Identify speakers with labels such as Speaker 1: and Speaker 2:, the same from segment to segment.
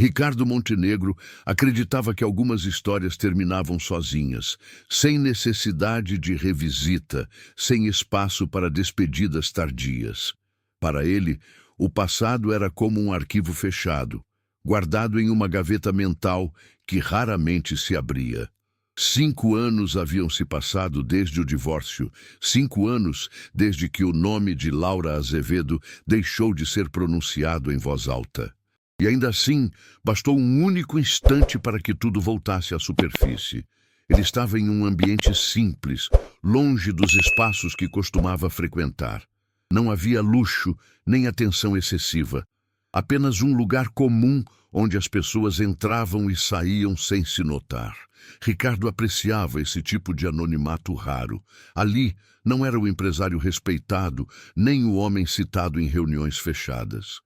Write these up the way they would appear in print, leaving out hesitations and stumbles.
Speaker 1: Ricardo Montenegro acreditava que algumas histórias terminavam sozinhas, sem necessidade de revisita, sem espaço para despedidas tardias. Para ele, o passado era como um arquivo fechado, guardado em uma gaveta mental que raramente se abria. 5 anos haviam se passado desde o divórcio, 5 anos desde que o nome de Laura Azevedo deixou de ser pronunciado em voz alta. E ainda assim, bastou um único instante para que tudo voltasse à superfície. Ele estava em um ambiente simples, longe dos espaços que costumava frequentar. Não havia luxo, nem atenção excessiva. Apenas um lugar comum onde as pessoas entravam e saíam sem se notar. Ricardo apreciava esse tipo de anonimato raro. Ali não era o empresário respeitado, nem o homem citado em reuniões fechadas.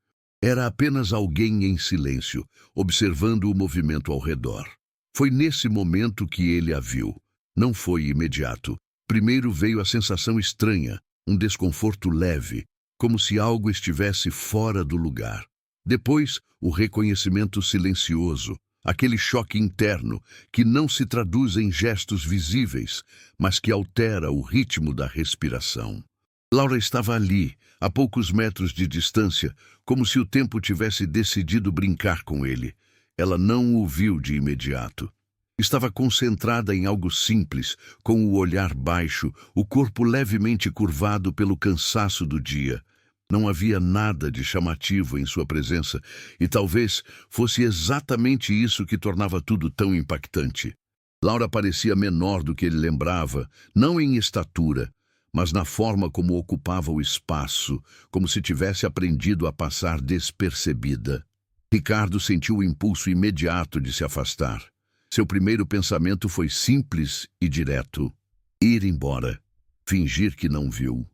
Speaker 1: Era apenas alguém em silêncio, observando o movimento ao redor. Foi nesse momento que ele a viu. Não foi imediato. Primeiro veio a sensação estranha, um desconforto leve, como se algo estivesse fora do lugar. Depois, o reconhecimento silencioso, aquele choque interno que não se traduz em gestos visíveis, mas que altera o ritmo da respiração. Laura estava ali, a poucos metros de distância, como se o tempo tivesse decidido brincar com ele. Ela não o viu de imediato. Estava concentrada em algo simples, com o olhar baixo, o corpo levemente curvado pelo cansaço do dia. Não havia nada de chamativo em sua presença, e talvez fosse exatamente isso que tornava tudo tão impactante. Laura parecia menor do que ele lembrava, não em estatura, mas na forma como ocupava o espaço, como se tivesse aprendido a passar despercebida. Ricardo sentiu o impulso imediato de se afastar. Seu primeiro pensamento foi simples e direto: ir embora, fingir que não viu.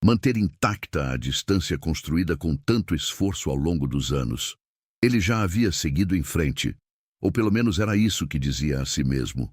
Speaker 1: Manter intacta a distância construída com tanto esforço ao longo dos anos. Ele já havia seguido em frente, ou pelo menos era isso que dizia a si mesmo.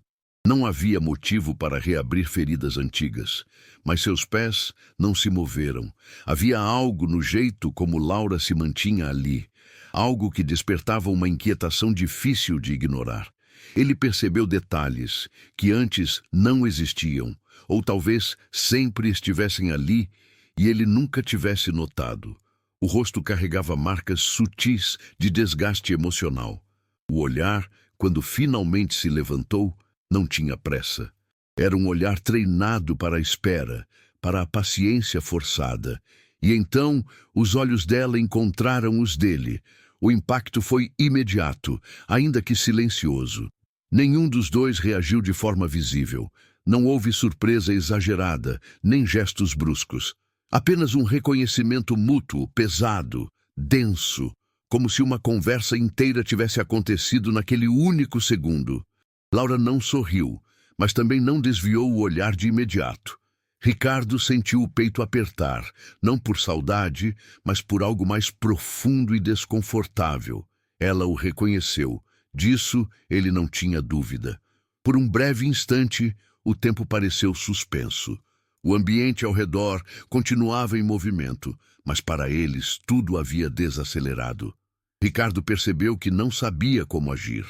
Speaker 1: Não havia motivo para reabrir feridas antigas, mas seus pés não se moveram. Havia algo no jeito como Laura se mantinha ali, algo que despertava uma inquietação difícil de ignorar. Ele percebeu detalhes que antes não existiam, ou talvez sempre estivessem ali e ele nunca tivesse notado. O rosto carregava marcas sutis de desgaste emocional. O olhar, quando finalmente se levantou, não tinha pressa. Era um olhar treinado para a espera, para a paciência forçada. E então os olhos dela encontraram os dele. O impacto foi imediato, ainda que silencioso. Nenhum dos dois reagiu de forma visível. Não houve surpresa exagerada, nem gestos bruscos. Apenas um reconhecimento mútuo, pesado, denso, como se uma conversa inteira tivesse acontecido naquele único segundo. Laura não sorriu, mas também não desviou o olhar de imediato. Ricardo sentiu o peito apertar, não por saudade, mas por algo mais profundo e desconfortável. Ela o reconheceu. Disso ele não tinha dúvida. Por um breve instante, o tempo pareceu suspenso. O ambiente ao redor continuava em movimento, mas para eles tudo havia desacelerado. Ricardo percebeu que não sabia como agir.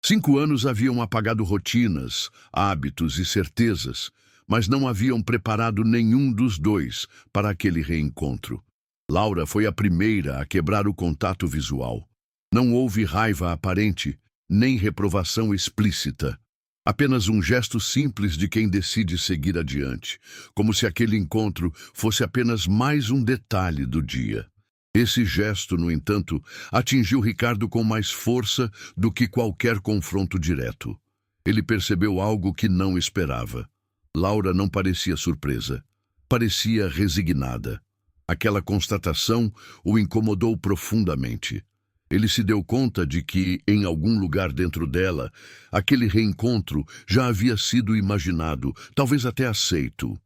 Speaker 1: 5 anos haviam apagado rotinas, hábitos e certezas, mas não haviam preparado nenhum dos dois para aquele reencontro. Laura foi a primeira a quebrar o contato visual. Não houve raiva aparente, nem reprovação explícita. Apenas um gesto simples de quem decide seguir adiante, como se aquele encontro fosse apenas mais um detalhe do dia. Esse gesto, no entanto, atingiu Ricardo com mais força do que qualquer confronto direto. Ele percebeu algo que não esperava. Laura não parecia surpresa. Parecia resignada. Aquela constatação o incomodou profundamente. Ele se deu conta de que, em algum lugar dentro dela, aquele reencontro já havia sido imaginado, talvez até aceito.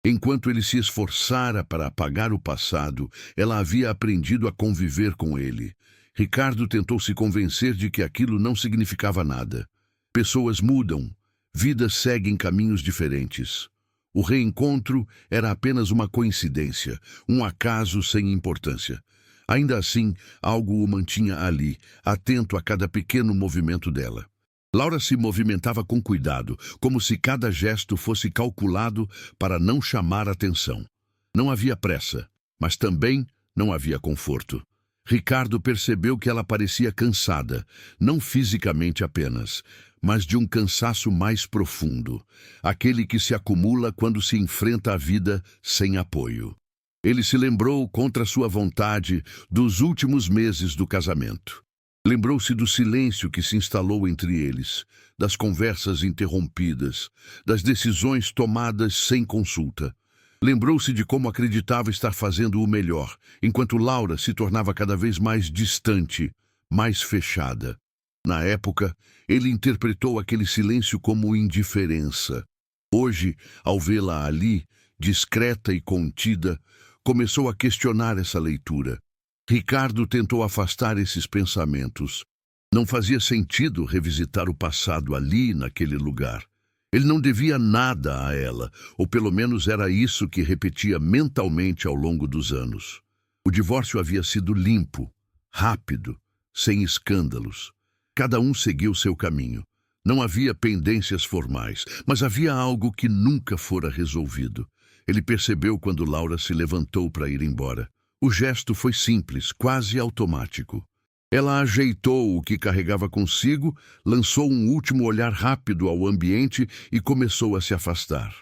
Speaker 1: Enquanto ele se esforçara para apagar o passado, ela havia aprendido a conviver com ele. Ricardo tentou se convencer de que aquilo não significava nada. Pessoas mudam, vidas seguem caminhos diferentes. O reencontro era apenas uma coincidência, um acaso sem importância. Ainda assim, algo o mantinha ali, atento a cada pequeno movimento dela. Laura se movimentava com cuidado, como se cada gesto fosse calculado para não chamar atenção. Não havia pressa, mas também não havia conforto. Ricardo percebeu que ela parecia cansada, não fisicamente apenas, mas de um cansaço mais profundo, aquele que se acumula quando se enfrenta a vida sem apoio. Ele se lembrou, contra sua vontade, dos últimos meses do casamento. Lembrou-se do silêncio que se instalou entre eles, das conversas interrompidas, das decisões tomadas sem consulta. Lembrou-se de como acreditava estar fazendo o melhor, enquanto Laura se tornava cada vez mais distante, mais fechada. Na época, ele interpretou aquele silêncio como indiferença. Hoje, ao vê-la ali, discreta e contida, começou a questionar essa leitura. Ricardo tentou afastar esses pensamentos. Não fazia sentido revisitar o passado ali, naquele lugar. Ele não devia nada a ela, ou pelo menos era isso que repetia mentalmente ao longo dos anos. O divórcio havia sido limpo, rápido, sem escândalos. Cada um seguiu seu caminho. Não havia pendências formais, mas havia algo que nunca fora resolvido. Ele percebeu quando Laura se levantou para ir embora. O gesto foi simples, quase automático. Ela ajeitou o que carregava consigo, lançou um último olhar rápido ao ambiente e começou a se afastar.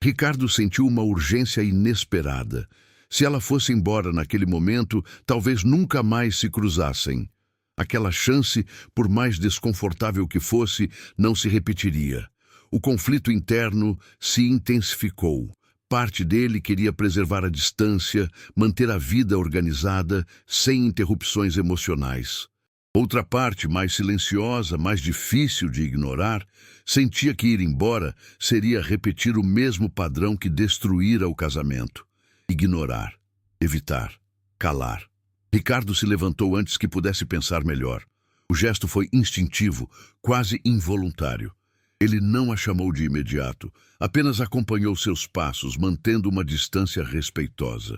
Speaker 1: Ricardo sentiu uma urgência inesperada. Se ela fosse embora naquele momento, talvez nunca mais se cruzassem. Aquela chance, por mais desconfortável que fosse, não se repetiria. O conflito interno se intensificou. Parte dele queria preservar a distância, manter a vida organizada, sem interrupções emocionais. Outra parte, mais silenciosa, mais difícil de ignorar, sentia que ir embora seria repetir o mesmo padrão que destruíra o casamento. Ignorar, evitar, calar. Ricardo se levantou antes que pudesse pensar melhor. O gesto foi instintivo, quase involuntário. Ele não a chamou de imediato, apenas acompanhou seus passos, mantendo uma distância respeitosa.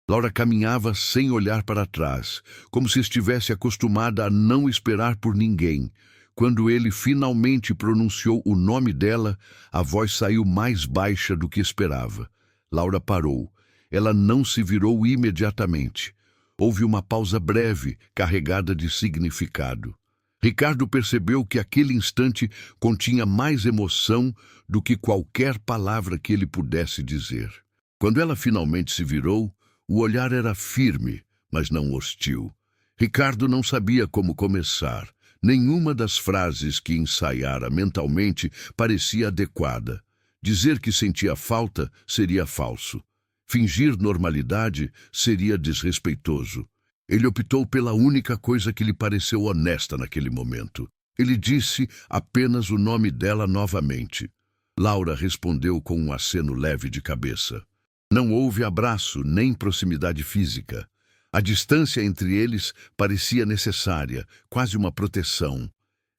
Speaker 1: Laura caminhava sem olhar para trás, como se estivesse acostumada a não esperar por ninguém. Quando ele finalmente pronunciou o nome dela, a voz saiu mais baixa do que esperava. Laura parou. Ela não se virou imediatamente. Houve uma pausa breve, carregada de significado. Ricardo percebeu que aquele instante continha mais emoção do que qualquer palavra que ele pudesse dizer. Quando ela finalmente se virou, o olhar era firme, mas não hostil. Ricardo não sabia como começar. Nenhuma das frases que ensaiara mentalmente parecia adequada. Dizer que sentia falta seria falso. Fingir normalidade seria desrespeitoso. Ele optou pela única coisa que lhe pareceu honesta naquele momento. Ele disse apenas o nome dela novamente. Laura respondeu com um aceno leve de cabeça. Não houve abraço nem proximidade física. A distância entre eles parecia necessária, quase uma proteção.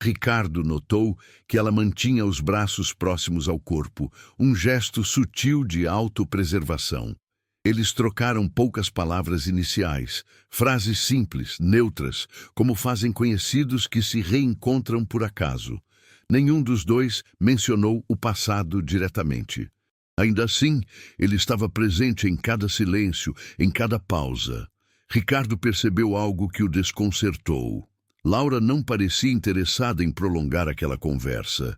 Speaker 1: Ricardo notou que ela mantinha os braços próximos ao corpo, um gesto sutil de autopreservação. Eles trocaram poucas palavras iniciais, frases simples, neutras, como fazem conhecidos que se reencontram por acaso. Nenhum dos dois mencionou o passado diretamente. Ainda assim, ele estava presente em cada silêncio, em cada pausa. Ricardo percebeu algo que o desconcertou. Laura não parecia interessada em prolongar aquela conversa.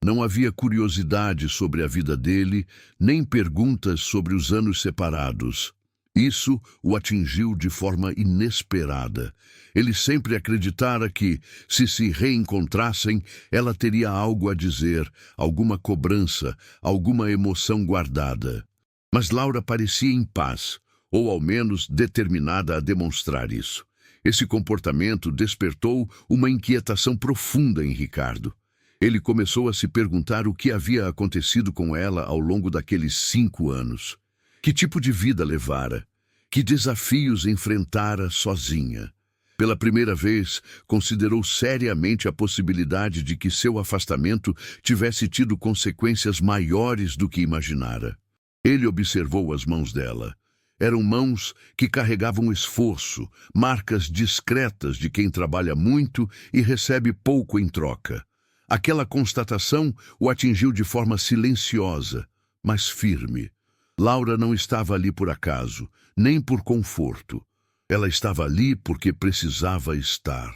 Speaker 1: Não havia curiosidade sobre a vida dele, nem perguntas sobre os anos separados. Isso o atingiu de forma inesperada. Ele sempre acreditara que, se reencontrassem, ela teria algo a dizer, alguma cobrança, alguma emoção guardada. Mas Laura parecia em paz, ou ao menos determinada a demonstrar isso. Esse comportamento despertou uma inquietação profunda em Ricardo. Ele começou a se perguntar o que havia acontecido com ela ao longo daqueles 5 anos. Que tipo de vida levara? Que desafios enfrentara sozinha? Pela primeira vez, considerou seriamente a possibilidade de que seu afastamento tivesse tido consequências maiores do que imaginara. Ele observou as mãos dela. Eram mãos que carregavam esforço, marcas discretas de quem trabalha muito e recebe pouco em troca. Aquela constatação o atingiu de forma silenciosa, mas firme. Laura não estava ali por acaso, nem por conforto. Ela estava ali porque precisava estar.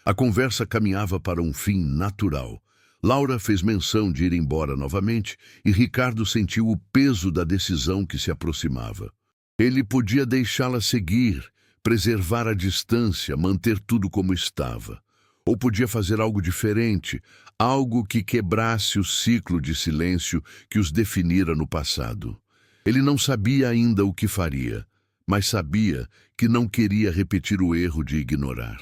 Speaker 1: A conversa caminhava para um fim natural. Laura fez menção de ir embora novamente e Ricardo sentiu o peso da decisão que se aproximava. Ele podia deixá-la seguir, preservar a distância, manter tudo como estava. Ou podia fazer algo diferente, algo que quebrasse o ciclo de silêncio que os definira no passado. Ele não sabia ainda o que faria, mas sabia que não queria repetir o erro de ignorar.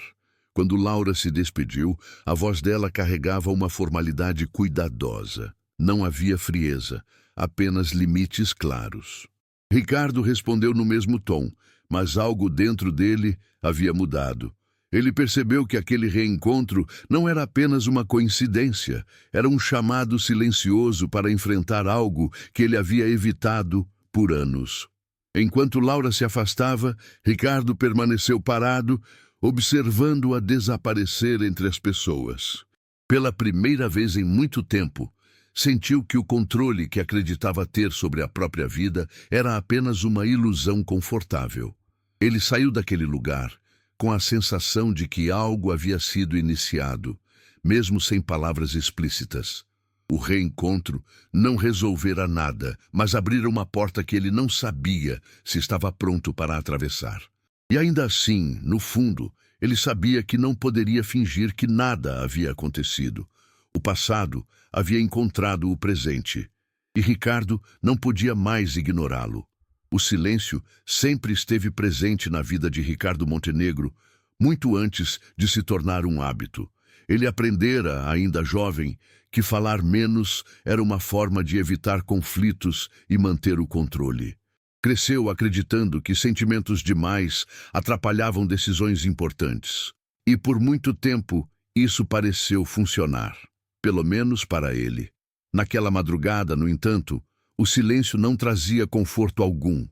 Speaker 1: Quando Laura se despediu, a voz dela carregava uma formalidade cuidadosa. Não havia frieza, apenas limites claros. Ricardo respondeu no mesmo tom, mas algo dentro dele havia mudado. Ele percebeu que aquele reencontro não era apenas uma coincidência, era um chamado silencioso para enfrentar algo que ele havia evitado por anos. Enquanto Laura se afastava, Ricardo permaneceu parado, observando-a desaparecer entre as pessoas. Pela primeira vez em muito tempo, sentiu que o controle que acreditava ter sobre a própria vida era apenas uma ilusão confortável. Ele saiu daquele lugar com a sensação de que algo havia sido iniciado, mesmo sem palavras explícitas. O reencontro não resolvera nada, mas abrira uma porta que ele não sabia se estava pronto para atravessar. E ainda assim, no fundo, ele sabia que não poderia fingir que nada havia acontecido. O passado havia encontrado o presente, e Ricardo não podia mais ignorá-lo. O silêncio sempre esteve presente na vida de Ricardo Montenegro, muito antes de se tornar um hábito. Ele aprendera, ainda jovem, que falar menos era uma forma de evitar conflitos e manter o controle. Cresceu acreditando que sentimentos demais atrapalhavam decisões importantes. E por muito tempo isso pareceu funcionar, pelo menos para ele. Naquela madrugada, no entanto, o silêncio não trazia conforto algum.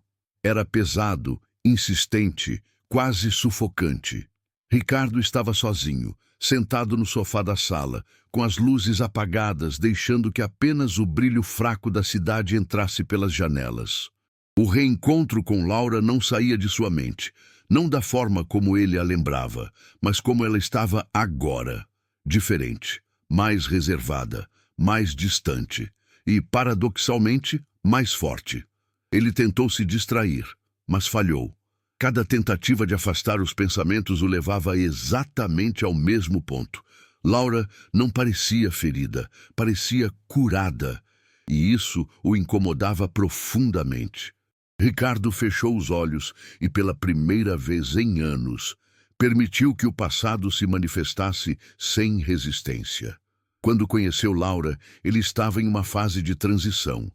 Speaker 1: Era pesado, insistente, quase sufocante. Ricardo estava sozinho, sentado no sofá da sala, com as luzes apagadas, deixando que apenas o brilho fraco da cidade entrasse pelas janelas. O reencontro com Laura não saía de sua mente, não da forma como ele a lembrava, mas como ela estava agora. Diferente, mais reservada, mais distante e, paradoxalmente, mais forte. Ele tentou se distrair, mas falhou. Cada tentativa de afastar os pensamentos o levava exatamente ao mesmo ponto. Laura não parecia ferida, parecia curada, e isso o incomodava profundamente. Ricardo fechou os olhos e, pela primeira vez em anos, permitiu que o passado se manifestasse sem resistência. Quando conheceu Laura, ele estava em uma fase de transição.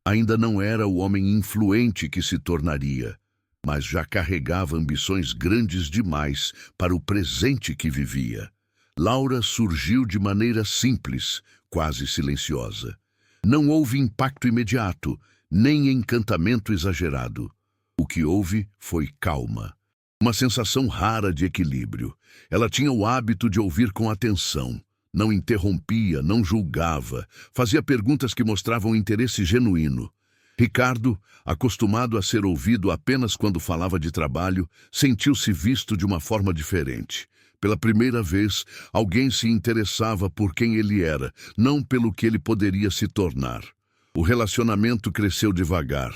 Speaker 1: Ainda não era o homem influente que se tornaria, mas já carregava ambições grandes demais para o presente que vivia. Laura surgiu de maneira simples, quase silenciosa. Não houve impacto imediato, nem encantamento exagerado. O que houve foi calma. Uma sensação rara de equilíbrio. Ela tinha o hábito de ouvir com atenção. Não interrompia, não julgava. Fazia perguntas que mostravam interesse genuíno. Ricardo, acostumado a ser ouvido apenas quando falava de trabalho, sentiu-se visto de uma forma diferente. Pela primeira vez, alguém se interessava por quem ele era, não pelo que ele poderia se tornar. O relacionamento cresceu devagar.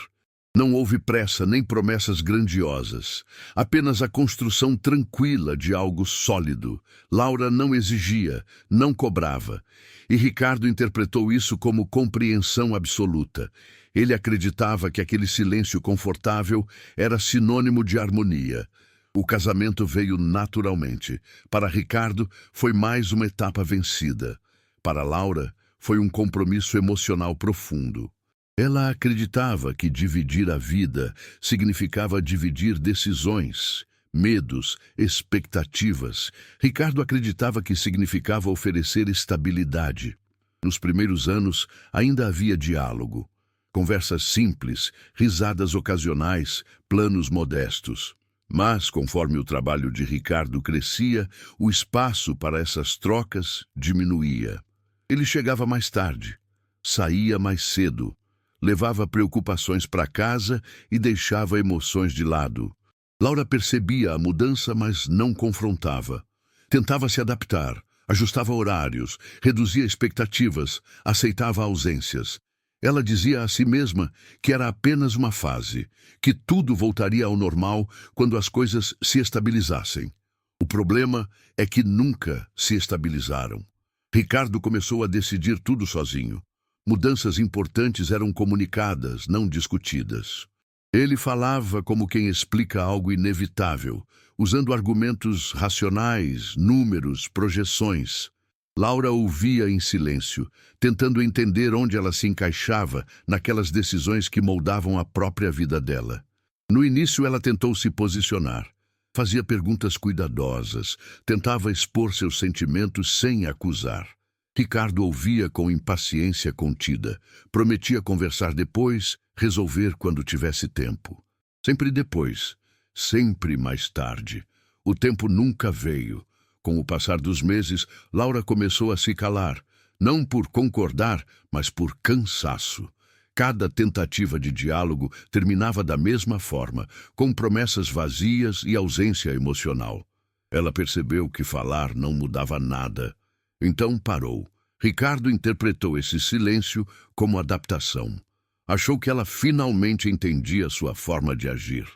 Speaker 1: Não houve pressa nem promessas grandiosas, apenas a construção tranquila de algo sólido. Laura não exigia, não cobrava, e Ricardo interpretou isso como compreensão absoluta. Ele acreditava que aquele silêncio confortável era sinônimo de harmonia. O casamento veio naturalmente. Para Ricardo, foi mais uma etapa vencida. Para Laura, foi um compromisso emocional profundo. Ela acreditava que dividir a vida significava dividir decisões, medos, expectativas. Ricardo acreditava que significava oferecer estabilidade. Nos primeiros anos, ainda havia diálogo. Conversas simples, risadas ocasionais, planos modestos. Mas, conforme o trabalho de Ricardo crescia, o espaço para essas trocas diminuía. Ele chegava mais tarde, saía mais cedo, levava preocupações para casa e deixava emoções de lado. Laura percebia a mudança, mas não confrontava. Tentava se adaptar, ajustava horários, reduzia expectativas, aceitava ausências. Ela dizia a si mesma que era apenas uma fase, que tudo voltaria ao normal quando as coisas se estabilizassem. O problema é que nunca se estabilizaram. Ricardo começou a decidir tudo sozinho. Mudanças importantes eram comunicadas, não discutidas. Ele falava como quem explica algo inevitável, usando argumentos racionais, números, projeções. Laura ouvia em silêncio, tentando entender onde ela se encaixava naquelas decisões que moldavam a própria vida dela. No início, ela tentou se posicionar. Fazia perguntas cuidadosas, tentava expor seus sentimentos sem acusar. Ricardo ouvia com impaciência contida, prometia conversar depois, resolver quando tivesse tempo. Sempre depois, sempre mais tarde. O tempo nunca veio. Com o passar dos meses, Laura começou a se calar, não por concordar, mas por cansaço. Cada tentativa de diálogo terminava da mesma forma, com promessas vazias e ausência emocional. Ela percebeu que falar não mudava nada. Então parou. Ricardo interpretou esse silêncio como adaptação. Achou que ela finalmente entendia sua forma de agir.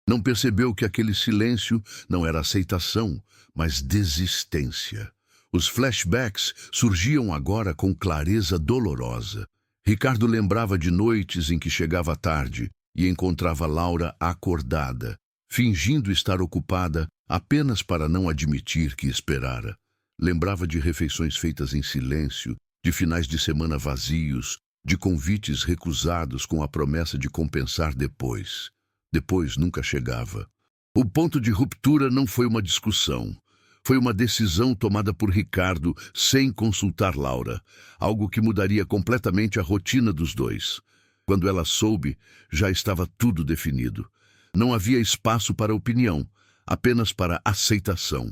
Speaker 1: Não percebeu que aquele silêncio não era aceitação, mas desistência. Os flashbacks surgiam agora com clareza dolorosa. Ricardo lembrava de noites em que chegava tarde e encontrava Laura acordada, fingindo estar ocupada apenas para não admitir que esperara. Lembrava de refeições feitas em silêncio, de finais de semana vazios, de convites recusados com a promessa de compensar depois. Depois nunca chegava. O ponto de ruptura não foi uma discussão. Foi uma decisão tomada por Ricardo sem consultar Laura, algo que mudaria completamente a rotina dos dois. Quando ela soube, já estava tudo definido. Não havia espaço para opinião, apenas para aceitação.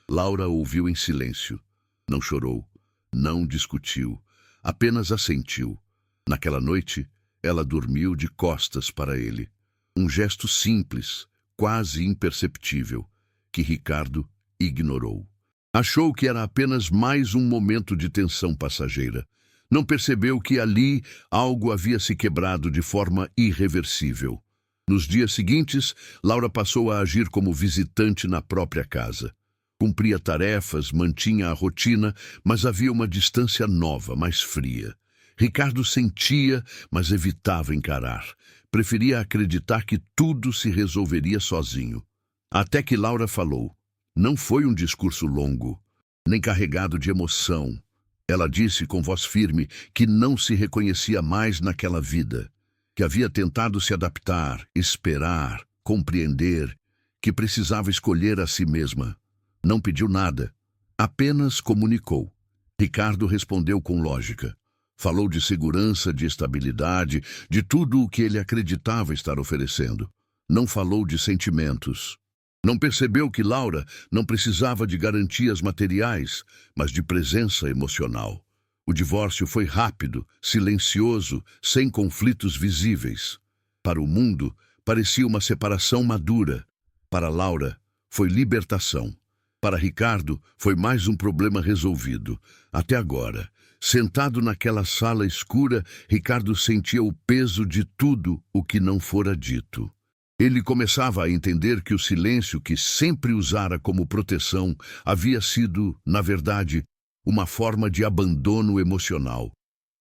Speaker 1: Laura ouviu em silêncio. Não chorou, não discutiu, apenas assentiu. Naquela noite, ela dormiu de costas para ele. Um gesto simples, quase imperceptível, que Ricardo ignorou. Achou que era apenas mais um momento de tensão passageira. Não percebeu que ali algo havia se quebrado de forma irreversível. Nos dias seguintes, Laura passou a agir como visitante na própria casa. Cumpria tarefas, mantinha a rotina, mas havia uma distância nova, mais fria. Ricardo sentia, mas evitava encarar. Preferia acreditar que tudo se resolveria sozinho. Até que Laura falou. Não foi um discurso longo, nem carregado de emoção. Ela disse com voz firme que não se reconhecia mais naquela vida, que havia tentado se adaptar, esperar, compreender, que precisava escolher a si mesma. Não pediu nada, apenas comunicou. Ricardo respondeu com lógica. Falou de segurança, de estabilidade, de tudo o que ele acreditava estar oferecendo. Não falou de sentimentos. Não percebeu que Laura não precisava de garantias materiais, mas de presença emocional. O divórcio foi rápido, silencioso, sem conflitos visíveis. Para o mundo, parecia uma separação madura. Para Laura, foi libertação. Para Ricardo, foi mais um problema resolvido. Até agora, sentado naquela sala escura, Ricardo sentia o peso de tudo o que não fora dito. Ele começava a entender que o silêncio que sempre usara como proteção havia sido, na verdade, uma forma de abandono emocional.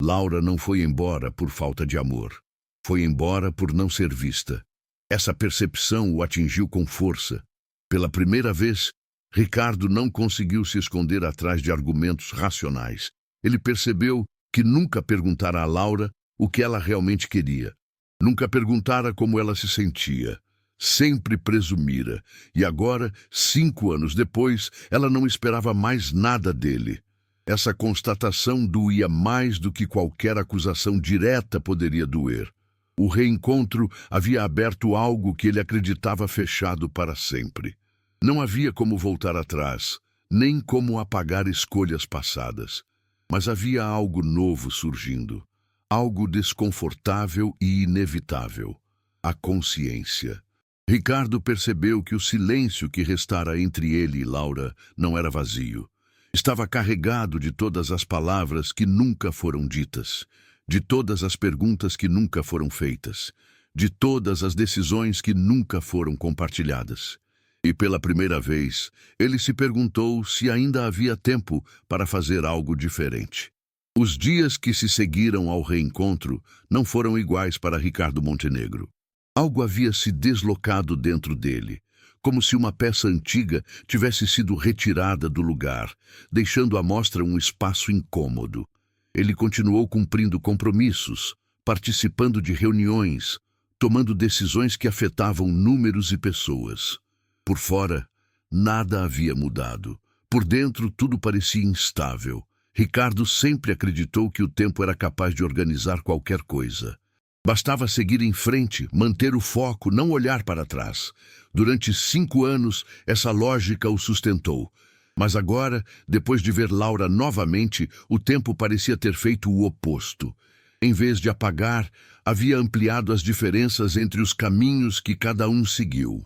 Speaker 1: Laura não foi embora por falta de amor. Foi embora por não ser vista. Essa percepção o atingiu com força. Pela primeira vez, Ricardo não conseguiu se esconder atrás de argumentos racionais. Ele percebeu que nunca perguntara a Laura o que ela realmente queria. Nunca perguntara como ela se sentia. Sempre presumira. E agora, 5 anos depois, ela não esperava mais nada dele. Essa constatação doía mais do que qualquer acusação direta poderia doer. O reencontro havia aberto algo que ele acreditava fechado para sempre. Não havia como voltar atrás, nem como apagar escolhas passadas. Mas havia algo novo surgindo, algo desconfortável e inevitável: a consciência. Ricardo percebeu que o silêncio que restara entre ele e Laura não era vazio. Estava carregado de todas as palavras que nunca foram ditas, de todas as perguntas que nunca foram feitas, de todas as decisões que nunca foram compartilhadas. E pela primeira vez, ele se perguntou se ainda havia tempo para fazer algo diferente. Os dias que se seguiram ao reencontro não foram iguais para Ricardo Montenegro. Algo havia se deslocado dentro dele, como se uma peça antiga tivesse sido retirada do lugar, deixando à mostra um espaço incômodo. Ele continuou cumprindo compromissos, participando de reuniões, tomando decisões que afetavam números e pessoas. Por fora, nada havia mudado. Por dentro, tudo parecia instável. Ricardo sempre acreditou que o tempo era capaz de organizar qualquer coisa. Bastava seguir em frente, manter o foco, não olhar para trás. Durante 5 anos, essa lógica o sustentou. Mas agora, depois de ver Laura novamente, o tempo parecia ter feito o oposto. Em vez de apagar, havia ampliado as diferenças entre os caminhos que cada um seguiu.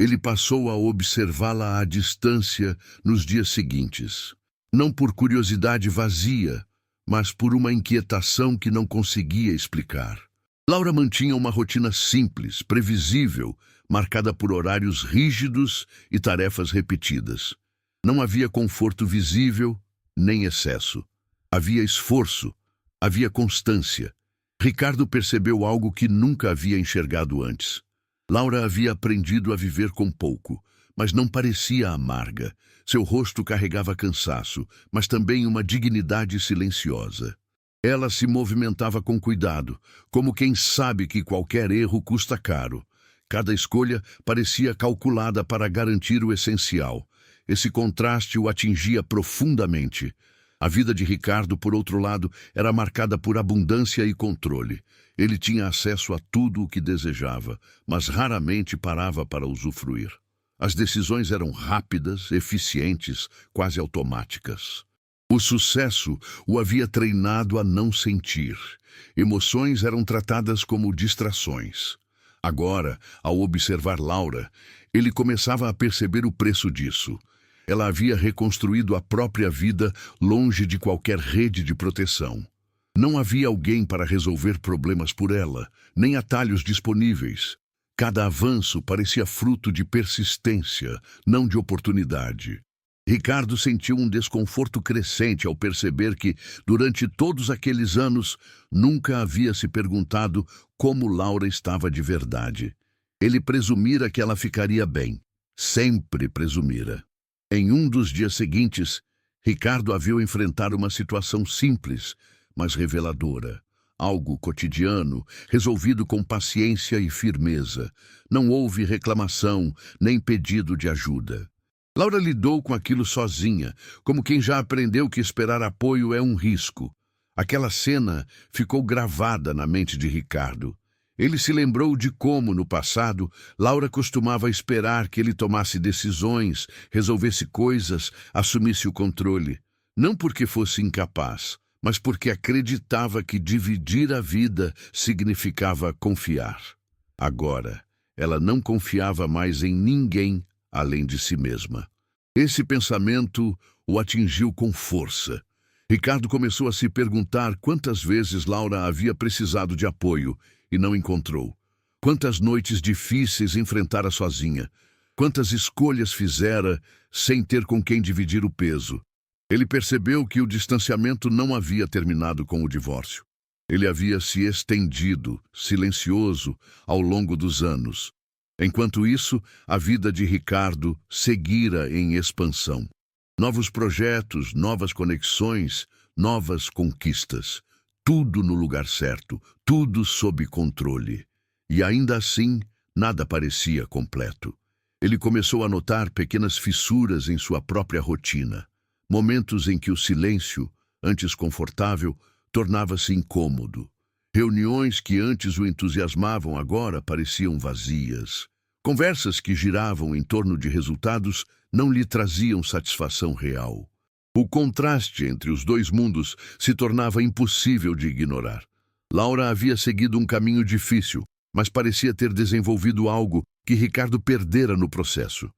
Speaker 1: Ele passou a observá-la à distância nos dias seguintes. Não por curiosidade vazia, mas por uma inquietação que não conseguia explicar. Laura mantinha uma rotina simples, previsível, marcada por horários rígidos e tarefas repetidas. Não havia conforto visível, nem excesso. Havia esforço, havia constância. Ricardo percebeu algo que nunca havia enxergado antes. Laura havia aprendido a viver com pouco, mas não parecia amarga. Seu rosto carregava cansaço, mas também uma dignidade silenciosa. Ela se movimentava com cuidado, como quem sabe que qualquer erro custa caro. Cada escolha parecia calculada para garantir o essencial. Esse contraste o atingia profundamente. A vida de Ricardo, por outro lado, era marcada por abundância e controle. Ele tinha acesso a tudo o que desejava, mas raramente parava para usufruir. As decisões eram rápidas, eficientes, quase automáticas. O sucesso o havia treinado a não sentir. Emoções eram tratadas como distrações. Agora, ao observar Laura, ele começava a perceber o preço disso. Ela havia reconstruído a própria vida longe de qualquer rede de proteção. Não havia alguém para resolver problemas por ela, nem atalhos disponíveis. Cada avanço parecia fruto de persistência, não de oportunidade. Ricardo sentiu um desconforto crescente ao perceber que, durante todos aqueles anos, nunca havia se perguntado como Laura estava de verdade. Ele presumira que ela ficaria bem. Sempre presumira. Em um dos dias seguintes, Ricardo a viu enfrentar uma situação simples, mas reveladora. Algo cotidiano, resolvido com paciência e firmeza. Não houve reclamação, nem pedido de ajuda. Laura lidou com aquilo sozinha, como quem já aprendeu que esperar apoio é um risco. Aquela cena ficou gravada na mente de Ricardo. Ele se lembrou de como, no passado, Laura costumava esperar que ele tomasse decisões, resolvesse coisas, assumisse o controle. Não porque fosse incapaz, mas porque acreditava que dividir a vida significava confiar. Agora, ela não confiava mais em ninguém além de si mesma. Esse pensamento o atingiu com força. Ricardo começou a se perguntar quantas vezes Laura havia precisado de apoio e não encontrou. Quantas noites difíceis enfrentara sozinha. Quantas escolhas fizera sem ter com quem dividir o peso. Ele percebeu que o distanciamento não havia terminado com o divórcio. Ele havia se estendido, silencioso, ao longo dos anos. Enquanto isso, a vida de Ricardo seguira em expansão. Novos projetos, novas conexões, novas conquistas. Tudo no lugar certo, tudo sob controle. E ainda assim, nada parecia completo. Ele começou a notar pequenas fissuras em sua própria rotina. Momentos em que o silêncio, antes confortável, tornava-se incômodo. Reuniões que antes o entusiasmavam agora pareciam vazias. Conversas que giravam em torno de resultados não lhe traziam satisfação real. O contraste entre os dois mundos se tornava impossível de ignorar. Laura havia seguido um caminho difícil, mas parecia ter desenvolvido algo que Ricardo perdera no processo.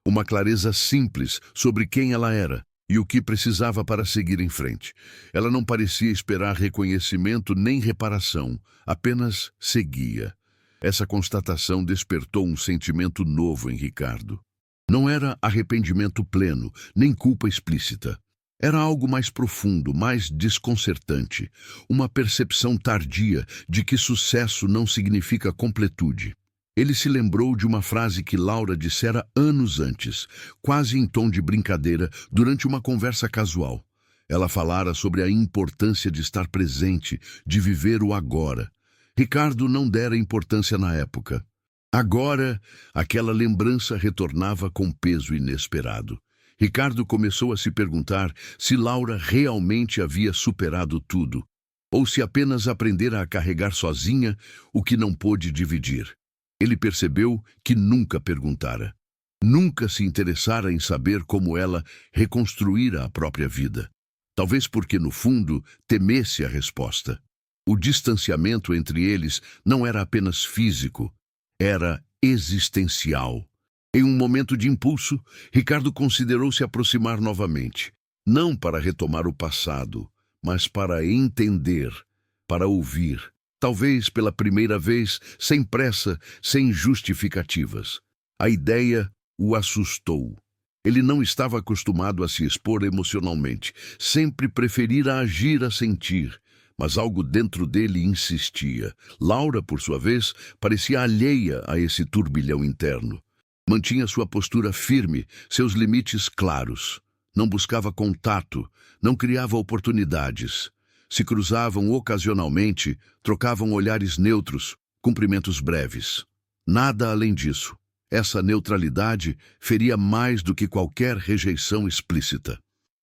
Speaker 1: Uma clareza simples sobre quem ela era e o que precisava para seguir em frente. Ela não parecia esperar reconhecimento nem reparação, apenas seguia. Essa constatação despertou um sentimento novo em Ricardo. Não era arrependimento pleno, nem culpa explícita. Era algo mais profundo, mais desconcertante, uma percepção tardia de que sucesso não significa completude. Ele se lembrou de uma frase que Laura dissera anos antes, quase em tom de brincadeira, durante uma conversa casual. Ela falara sobre a importância de estar presente, de viver o agora. Ricardo não dera importância na época. Agora, aquela lembrança retornava com peso inesperado. Ricardo começou a se perguntar se Laura realmente havia superado tudo, ou se apenas aprendera a carregar sozinha o que não pôde dividir. Ele percebeu que nunca perguntara. Nunca se interessara em saber como ela reconstruíra a própria vida. Talvez porque, no fundo, temesse a resposta. O distanciamento entre eles não era apenas físico, era existencial. Em um momento de impulso, Ricardo considerou se aproximar novamente, não para retomar o passado, mas para entender, para ouvir. Talvez pela primeira vez, sem pressa, sem justificativas. A ideia o assustou. Ele não estava acostumado a se expor emocionalmente, sempre preferira agir a sentir, mas algo dentro dele insistia. Laura, por sua vez, parecia alheia a esse turbilhão interno. Mantinha sua postura firme, seus limites claros. Não buscava contato, não criava oportunidades. Se cruzavam ocasionalmente, trocavam olhares neutros, cumprimentos breves. Nada além disso. Essa neutralidade feria mais do que qualquer rejeição explícita.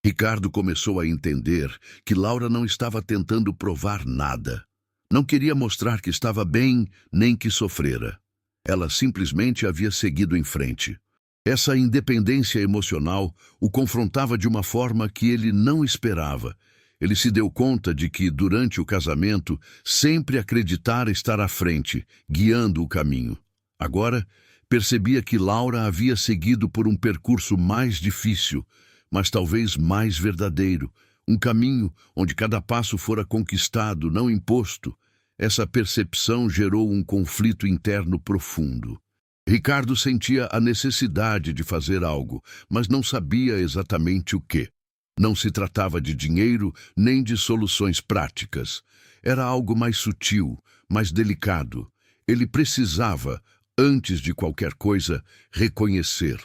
Speaker 1: Ricardo começou a entender que Laura não estava tentando provar nada. Não queria mostrar que estava bem, nem que sofrera. Ela simplesmente havia seguido em frente. Essa independência emocional o confrontava de uma forma que ele não esperava. Ele se deu conta de que, durante o casamento, sempre acreditara estar à frente, guiando o caminho. Agora, percebia que Laura havia seguido por um percurso mais difícil, mas talvez mais verdadeiro, um caminho onde cada passo fora conquistado, não imposto. Essa percepção gerou um conflito interno profundo. Ricardo sentia a necessidade de fazer algo, mas não sabia exatamente o quê. Não se tratava de dinheiro nem de soluções práticas. Era algo mais sutil, mais delicado. Ele precisava, antes de qualquer coisa, reconhecer.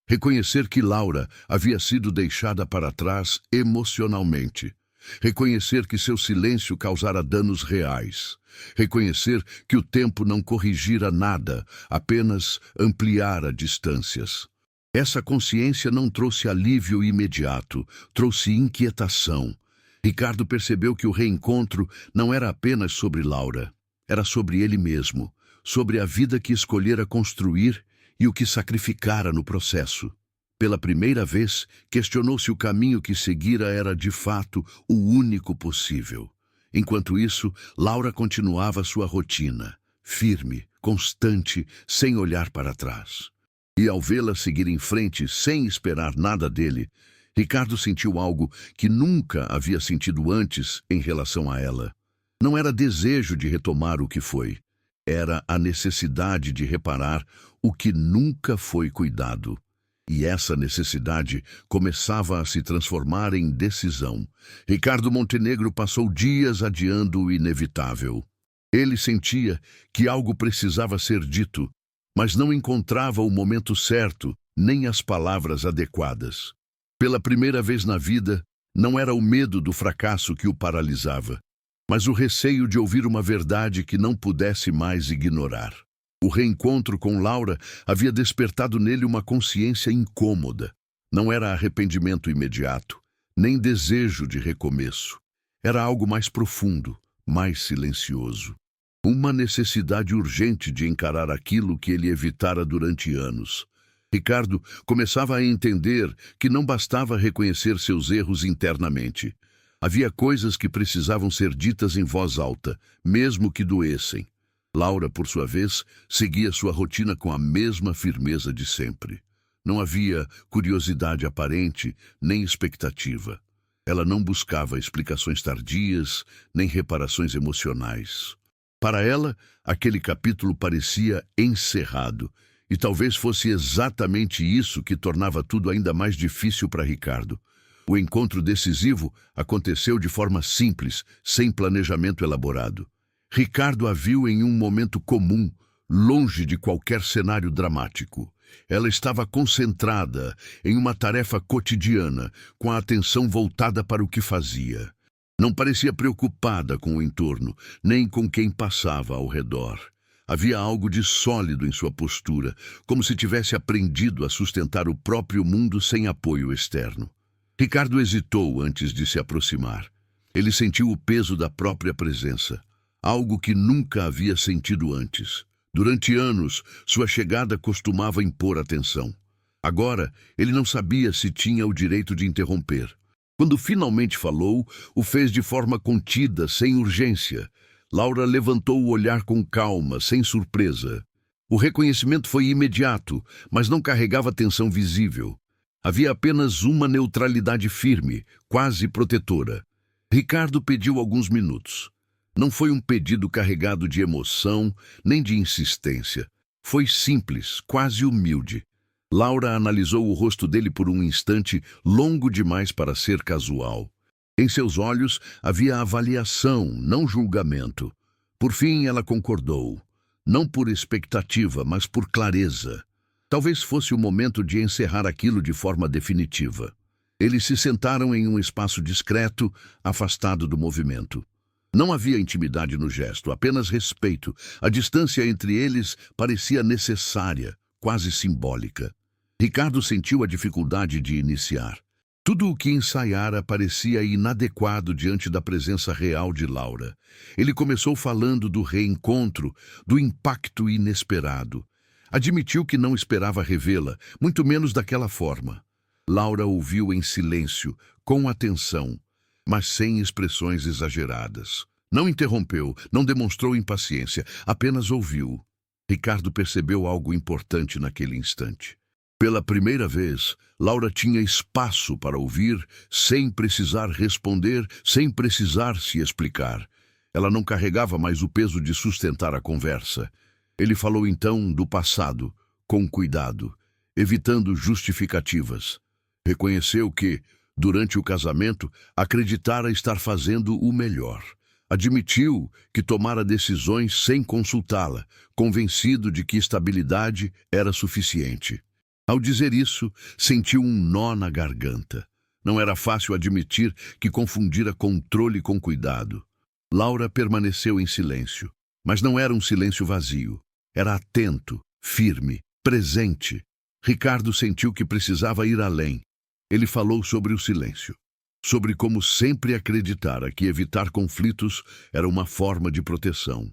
Speaker 1: Reconhecer que Laura havia sido deixada para trás emocionalmente. Reconhecer que seu silêncio causara danos reais. Reconhecer que o tempo não corrigira nada, apenas ampliara distâncias. Essa consciência não trouxe alívio imediato, trouxe inquietação. Ricardo percebeu que o reencontro não era apenas sobre Laura, era sobre ele mesmo, sobre a vida que escolhera construir e o que sacrificara no processo. Pela primeira vez, questionou se o caminho que seguira era, de fato, o único possível. Enquanto isso, Laura continuava sua rotina, firme, constante, sem olhar para trás. E ao vê-la seguir em frente sem esperar nada dele, Ricardo sentiu algo que nunca havia sentido antes em relação a ela. Não era desejo de retomar o que foi, era a necessidade de reparar o que nunca foi cuidado. E essa necessidade começava a se transformar em decisão. Ricardo Montenegro passou dias adiando o inevitável. Ele sentia que algo precisava ser dito, mas não encontrava o momento certo, nem as palavras adequadas. Pela primeira vez na vida, não era o medo do fracasso que o paralisava, mas o receio de ouvir uma verdade que não pudesse mais ignorar. O reencontro com Laura havia despertado nele uma consciência incômoda. Não era arrependimento imediato, nem desejo de recomeço. Era algo mais profundo, mais silencioso. Uma necessidade urgente de encarar aquilo que ele evitara durante anos. Ricardo começava a entender que não bastava reconhecer seus erros internamente. Havia coisas que precisavam ser ditas em voz alta, mesmo que doessem. Laura, por sua vez, seguia sua rotina com a mesma firmeza de sempre. Não havia curiosidade aparente, nem expectativa. Ela não buscava explicações tardias, nem reparações emocionais. Para ela, aquele capítulo parecia encerrado, e talvez fosse exatamente isso que tornava tudo ainda mais difícil para Ricardo. O encontro decisivo aconteceu de forma simples, sem planejamento elaborado. Ricardo a viu em um momento comum, longe de qualquer cenário dramático. Ela estava concentrada em uma tarefa cotidiana, com a atenção voltada para o que fazia. Não parecia preocupada com o entorno, nem com quem passava ao redor. Havia algo de sólido em sua postura, como se tivesse aprendido a sustentar o próprio mundo sem apoio externo. Ricardo hesitou antes de se aproximar. Ele sentiu o peso da própria presença, algo que nunca havia sentido antes. Durante anos, sua chegada costumava impor atenção. Agora, ele não sabia se tinha o direito de interromper. Quando finalmente falou, o fez de forma contida, sem urgência. Laura levantou o olhar com calma, sem surpresa. O reconhecimento foi imediato, mas não carregava tensão visível. Havia apenas uma neutralidade firme, quase protetora. Ricardo pediu alguns minutos. Não foi um pedido carregado de emoção, nem de insistência. Foi simples, quase humilde. Laura analisou o rosto dele por um instante, longo demais para ser casual. Em seus olhos havia avaliação, não julgamento. Por fim, ela concordou. Não por expectativa, mas por clareza. Talvez fosse o momento de encerrar aquilo de forma definitiva. Eles se sentaram em um espaço discreto, afastado do movimento. Não havia intimidade no gesto, apenas respeito. A distância entre eles parecia necessária, quase simbólica. Ricardo sentiu a dificuldade de iniciar. Tudo o que ensaiara parecia inadequado diante da presença real de Laura. Ele começou falando do reencontro, do impacto inesperado. Admitiu que não esperava revê-la, muito menos daquela forma. Laura ouviu em silêncio, com atenção, mas sem expressões exageradas. Não interrompeu, não demonstrou impaciência, apenas ouviu. Ricardo percebeu algo importante naquele instante. Pela primeira vez, Laura tinha espaço para ouvir, sem precisar responder, sem precisar se explicar. Ela não carregava mais o peso de sustentar a conversa. Ele falou então do passado, com cuidado, evitando justificativas. Reconheceu que, durante o casamento, acreditara estar fazendo o melhor. Admitiu que tomara decisões sem consultá-la, convencido de que estabilidade era suficiente. Ao dizer isso, sentiu um nó na garganta. Não era fácil admitir que confundira controle com cuidado. Laura permaneceu em silêncio, mas não era um silêncio vazio. Era atento, firme, presente. Ricardo sentiu que precisava ir além. Ele falou sobre o silêncio, sobre como sempre acreditara que evitar conflitos era uma forma de proteção.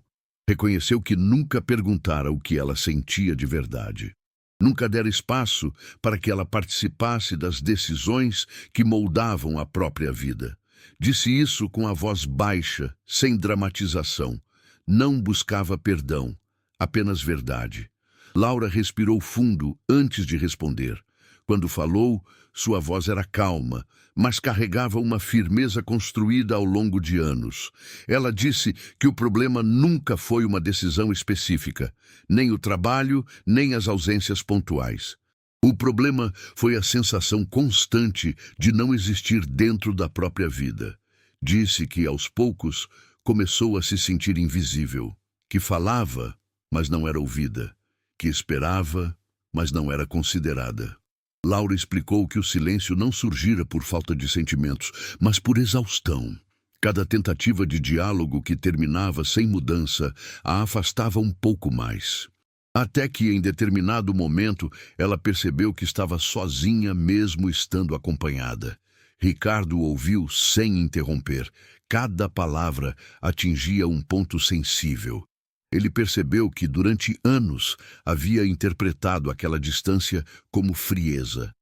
Speaker 1: Reconheceu que nunca perguntara o que ela sentia de verdade. Nunca dera espaço para que ela participasse das decisões que moldavam a própria vida. Disse isso com a voz baixa, sem dramatização. Não buscava perdão, apenas verdade. Laura respirou fundo antes de responder. Quando falou, sua voz era calma, mas carregava uma firmeza construída ao longo de anos. Ela disse que o problema nunca foi uma decisão específica, nem o trabalho, nem as ausências pontuais. O problema foi a sensação constante de não existir dentro da própria vida. Disse que, aos poucos, começou a se sentir invisível, que falava, mas não era ouvida, que esperava, mas não era considerada. Laura explicou que o silêncio não surgira por falta de sentimentos, mas por exaustão. Cada tentativa de diálogo que terminava sem mudança a afastava um pouco mais. Até que, em determinado momento, ela percebeu que estava sozinha mesmo estando acompanhada. Ricardo ouviu sem interromper. Cada palavra atingia um ponto sensível. Ele percebeu que, durante anos, havia interpretado aquela distância como frieza,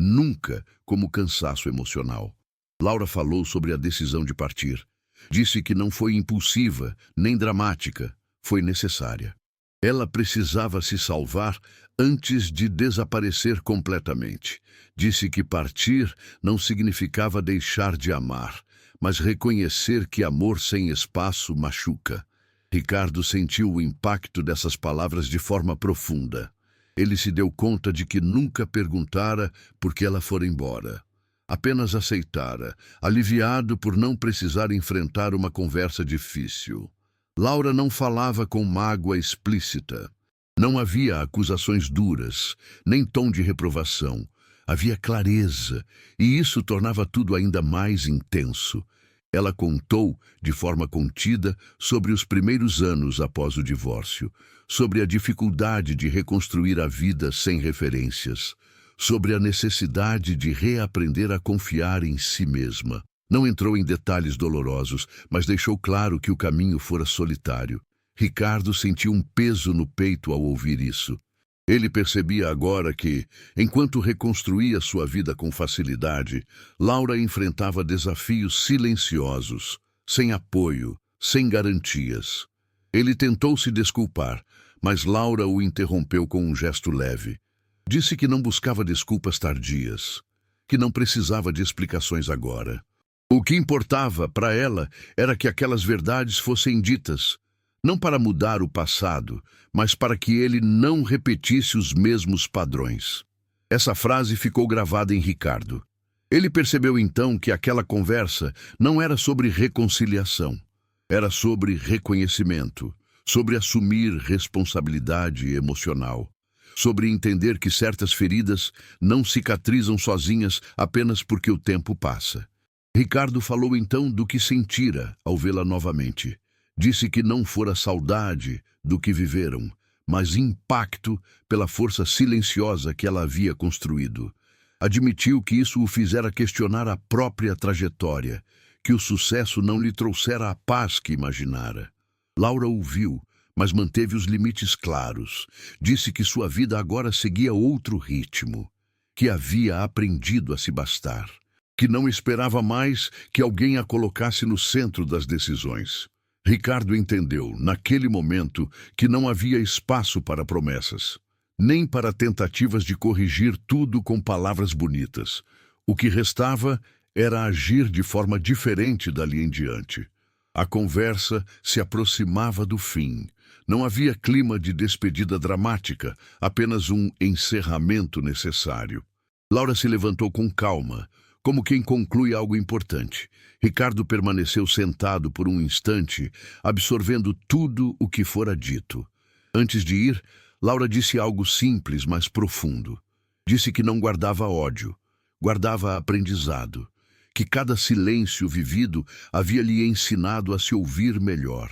Speaker 1: nunca como cansaço emocional. Laura falou sobre a decisão de partir. Disse que não foi impulsiva, nem dramática, foi necessária. Ela precisava se salvar antes de desaparecer completamente. Disse que partir não significava deixar de amar, mas reconhecer que amor sem espaço machuca. Ricardo sentiu o impacto dessas palavras de forma profunda. Ele se deu conta de que nunca perguntara por que ela fora embora. Apenas aceitara, aliviado por não precisar enfrentar uma conversa difícil. Laura não falava com mágoa explícita. Não havia acusações duras, nem tom de reprovação. Havia clareza, e isso tornava tudo ainda mais intenso. Ela contou, de forma contida, sobre os primeiros anos após o divórcio, sobre a dificuldade de reconstruir a vida sem referências, sobre a necessidade de reaprender a confiar em si mesma. Não entrou em detalhes dolorosos, mas deixou claro que o caminho fora solitário. Ricardo sentiu um peso no peito ao ouvir isso. Ele percebia agora que, enquanto reconstruía sua vida com facilidade, Laura enfrentava desafios silenciosos, sem apoio, sem garantias. Ele tentou se desculpar, mas Laura o interrompeu com um gesto leve. Disse que não buscava desculpas tardias, que não precisava de explicações agora. O que importava para ela era que aquelas verdades fossem ditas, não para mudar o passado, mas para que ele não repetisse os mesmos padrões. Essa frase ficou gravada em Ricardo. Ele percebeu então que aquela conversa não era sobre reconciliação, era sobre reconhecimento, sobre assumir responsabilidade emocional, sobre entender que certas feridas não cicatrizam sozinhas apenas porque o tempo passa. Ricardo falou então do que sentira ao vê-la novamente. Disse que não fora saudade do que viveram, mas impacto pela força silenciosa que ela havia construído. Admitiu que isso o fizera questionar a própria trajetória, que o sucesso não lhe trouxera a paz que imaginara. Laura ouviu, mas manteve os limites claros. Disse que sua vida agora seguia outro ritmo, que havia aprendido a se bastar, que não esperava mais que alguém a colocasse no centro das decisões. Ricardo entendeu, naquele momento, que não havia espaço para promessas, nem para tentativas de corrigir tudo com palavras bonitas. O que restava era agir de forma diferente dali em diante. A conversa se aproximava do fim. Não havia clima de despedida dramática, apenas um encerramento necessário. Laura se levantou com calma, como quem conclui algo importante. Ricardo permaneceu sentado por um instante, absorvendo tudo o que fora dito. Antes de ir, Laura disse algo simples, mas profundo. Disse que não guardava ódio, guardava aprendizado, que cada silêncio vivido havia lhe ensinado a se ouvir melhor,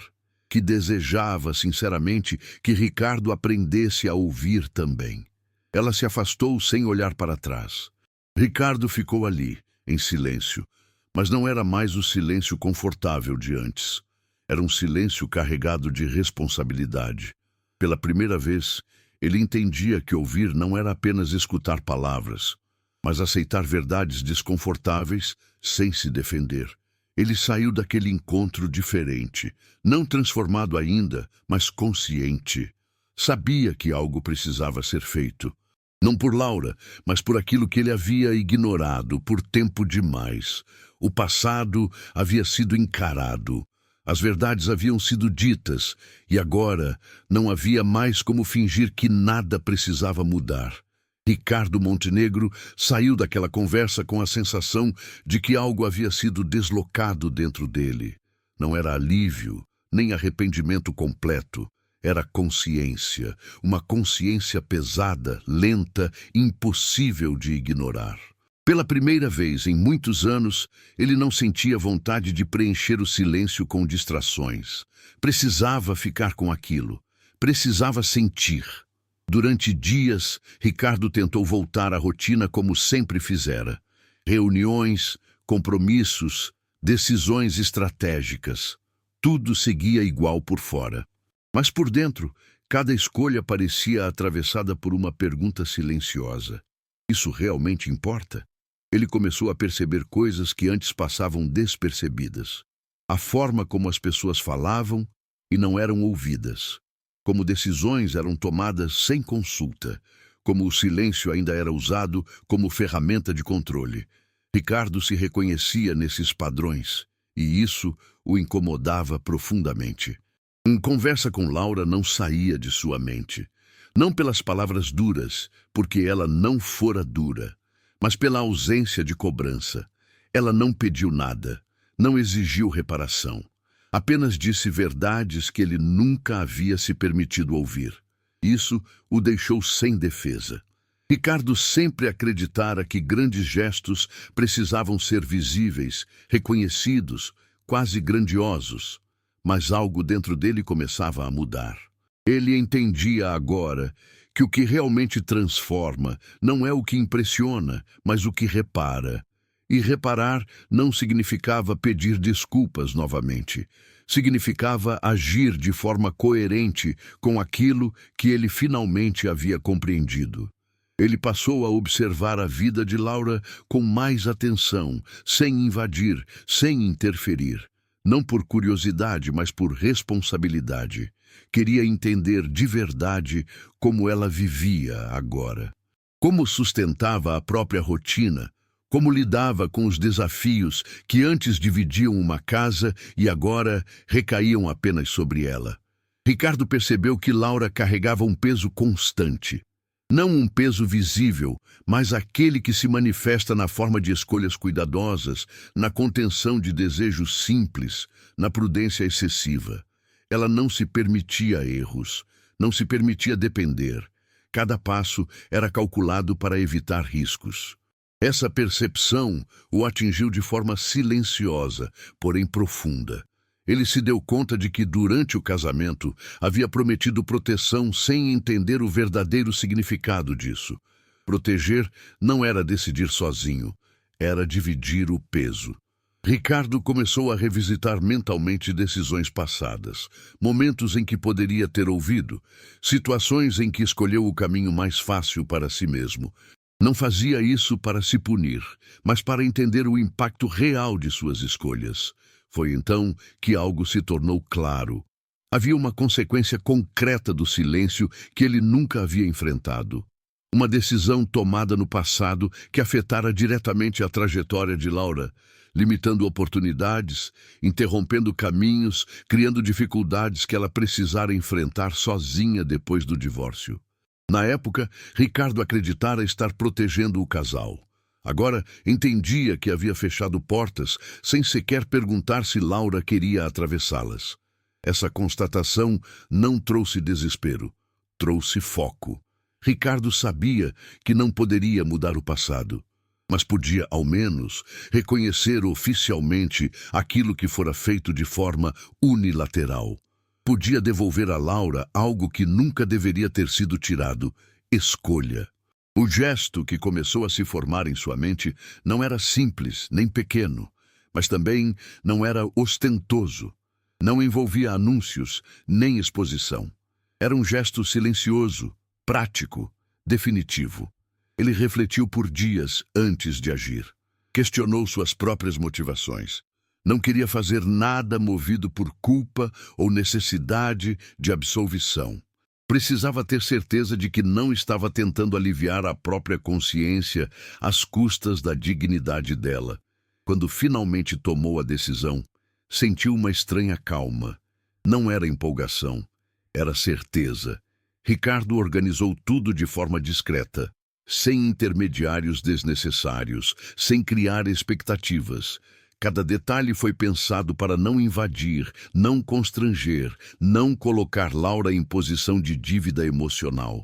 Speaker 1: que desejava, sinceramente, que Ricardo aprendesse a ouvir também. Ela se afastou sem olhar para trás. Ricardo ficou ali, em silêncio, mas não era mais o silêncio confortável de antes. Era um silêncio carregado de responsabilidade. Pela primeira vez, ele entendia que ouvir não era apenas escutar palavras, mas aceitar verdades desconfortáveis sem se defender. Ele saiu daquele encontro diferente, não transformado ainda, mas consciente. Sabia que algo precisava ser feito. Não por Laura, mas por aquilo que ele havia ignorado por tempo demais. O passado havia sido encarado. As verdades haviam sido ditas, e agora não havia mais como fingir que nada precisava mudar. Ricardo Montenegro saiu daquela conversa com a sensação de que algo havia sido deslocado dentro dele. Não era alívio, nem arrependimento completo. Era consciência, uma consciência pesada, lenta, impossível de ignorar. Pela primeira vez em muitos anos, ele não sentia vontade de preencher o silêncio com distrações. Precisava ficar com aquilo. Precisava sentir. Durante dias, Ricardo tentou voltar à rotina como sempre fizera. Reuniões, compromissos, decisões estratégicas. Tudo seguia igual por fora. Mas por dentro, cada escolha parecia atravessada por uma pergunta silenciosa. Isso realmente importa? Ele começou a perceber coisas que antes passavam despercebidas. A forma como as pessoas falavam e não eram ouvidas. Como decisões eram tomadas sem consulta. Como o silêncio ainda era usado como ferramenta de controle. Ricardo se reconhecia nesses padrões, e isso o incomodava profundamente. Conversa com Laura não saía de sua mente. Não pelas palavras duras, porque ela não fora dura, mas pela ausência de cobrança. Ela não pediu nada, não exigiu reparação. Apenas disse verdades que ele nunca havia se permitido ouvir. Isso o deixou sem defesa. Ricardo sempre acreditara que grandes gestos precisavam ser visíveis, reconhecidos, quase grandiosos. Mas algo dentro dele começava a mudar. Ele entendia agora que o que realmente transforma não é o que impressiona, mas o que repara. E reparar não significava pedir desculpas novamente. Significava agir de forma coerente com aquilo que ele finalmente havia compreendido. Ele passou a observar a vida de Laura com mais atenção, sem invadir, sem interferir. Não por curiosidade, mas por responsabilidade. Queria entender de verdade como ela vivia agora. Como sustentava a própria rotina, como lidava com os desafios que antes dividiam uma casa e agora recaíam apenas sobre ela. Ricardo percebeu que Laura carregava um peso constante. Não um peso visível, mas aquele que se manifesta na forma de escolhas cuidadosas, na contenção de desejos simples, na prudência excessiva. Ela não se permitia erros, não se permitia depender. Cada passo era calculado para evitar riscos. Essa percepção o atingiu de forma silenciosa, porém profunda. Ele se deu conta de que, durante o casamento, havia prometido proteção sem entender o verdadeiro significado disso. Proteger não era decidir sozinho, era dividir o peso. Ricardo começou a revisitar mentalmente decisões passadas, momentos em que poderia ter ouvido, situações em que escolheu o caminho mais fácil para si mesmo. Não fazia isso para se punir, mas para entender o impacto real de suas escolhas. Foi então que algo se tornou claro. Havia uma consequência concreta do silêncio que ele nunca havia enfrentado. Uma decisão tomada no passado que afetara diretamente a trajetória de Laura, limitando oportunidades, interrompendo caminhos, criando dificuldades que ela precisara enfrentar sozinha depois do divórcio. Na época, Ricardo acreditara estar protegendo o casal. Agora, entendia que havia fechado portas sem sequer perguntar se Laura queria atravessá-las. Essa constatação não trouxe desespero, trouxe foco. Ricardo sabia que não poderia mudar o passado, mas podia, ao menos, reconhecer oficialmente aquilo que fora feito de forma unilateral. Podia devolver a Laura algo que nunca deveria ter sido tirado: escolha. O gesto que começou a se formar em sua mente não era simples nem pequeno, mas também não era ostentoso. Não envolvia anúncios nem exposição. Era um gesto silencioso, prático, definitivo. Ele refletiu por dias antes de agir. Questionou suas próprias motivações. Não queria fazer nada movido por culpa ou necessidade de absolvição. Precisava ter certeza de que não estava tentando aliviar a própria consciência às custas da dignidade dela. Quando finalmente tomou a decisão, sentiu uma estranha calma. Não era empolgação, era certeza. Ricardo organizou tudo de forma discreta, sem intermediários desnecessários, sem criar expectativas. Cada detalhe foi pensado para não invadir, não constranger, não colocar Laura em posição de dívida emocional.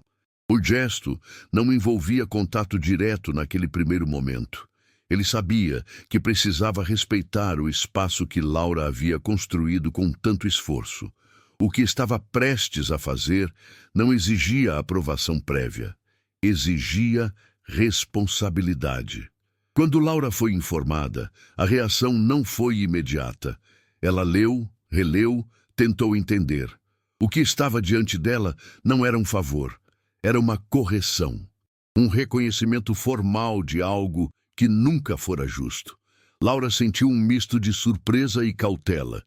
Speaker 1: O gesto não envolvia contato direto naquele primeiro momento. Ele sabia que precisava respeitar o espaço que Laura havia construído com tanto esforço. O que estava prestes a fazer não exigia aprovação prévia, exigia responsabilidade. Quando Laura foi informada, a reação não foi imediata. Ela leu, releu, tentou entender. O que estava diante dela não era um favor, era uma correção. Um reconhecimento formal de algo que nunca fora justo. Laura sentiu um misto de surpresa e cautela.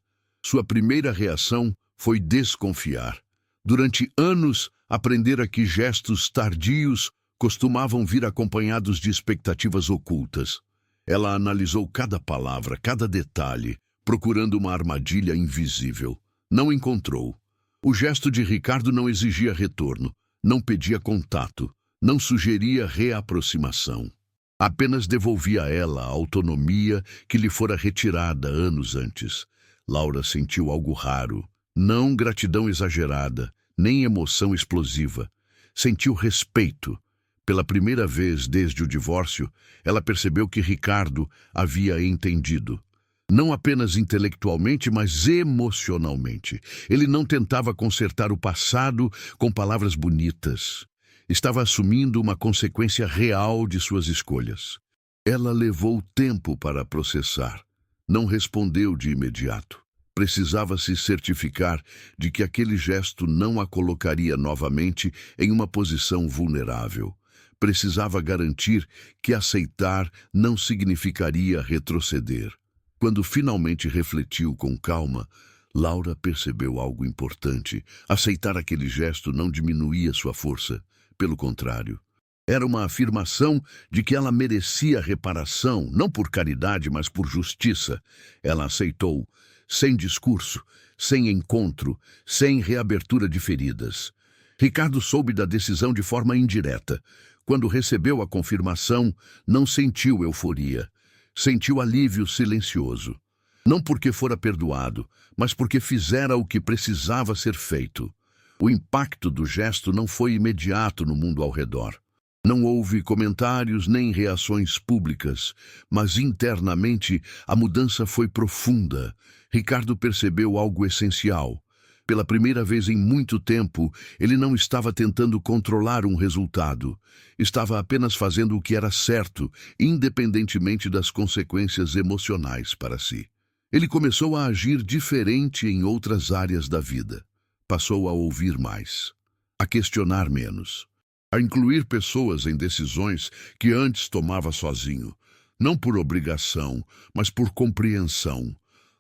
Speaker 1: Sua primeira reação foi desconfiar. Durante anos, aprendera que gestos tardios costumavam vir acompanhados de expectativas ocultas. Ela analisou cada palavra, cada detalhe, procurando uma armadilha invisível. Não encontrou. O gesto de Ricardo não exigia retorno, não pedia contato, não sugeria reaproximação. Apenas devolvia a ela a autonomia que lhe fora retirada anos antes. Laura sentiu algo raro, não gratidão exagerada, nem emoção explosiva. Sentiu respeito. Pela primeira vez desde o divórcio, ela percebeu que Ricardo havia entendido. Não apenas intelectualmente, mas emocionalmente. Ele não tentava consertar o passado com palavras bonitas. Estava assumindo uma consequência real de suas escolhas. Ela levou tempo para processar. Não respondeu de imediato. Precisava se certificar de que aquele gesto não a colocaria novamente em uma posição vulnerável. Precisava garantir que aceitar não significaria retroceder. Quando finalmente refletiu com calma, Laura percebeu algo importante. Aceitar aquele gesto não diminuía sua força. Pelo contrário, era uma afirmação de que ela merecia reparação, não por caridade, mas por justiça. Ela aceitou, sem discurso, sem encontro, sem reabertura de feridas. Ricardo soube da decisão de forma indireta. Quando recebeu a confirmação, não sentiu euforia. Sentiu alívio silencioso. Não porque fora perdoado, mas porque fizera o que precisava ser feito. O impacto do gesto não foi imediato no mundo ao redor. Não houve comentários nem reações públicas, mas internamente a mudança foi profunda. Ricardo percebeu algo essencial. Pela primeira vez em muito tempo, ele não estava tentando controlar um resultado. Estava apenas fazendo o que era certo, independentemente das consequências emocionais para si. Ele começou a agir diferente em outras áreas da vida. Passou a ouvir mais, a questionar menos, a incluir pessoas em decisões que antes tomava sozinho, não por obrigação, mas por compreensão.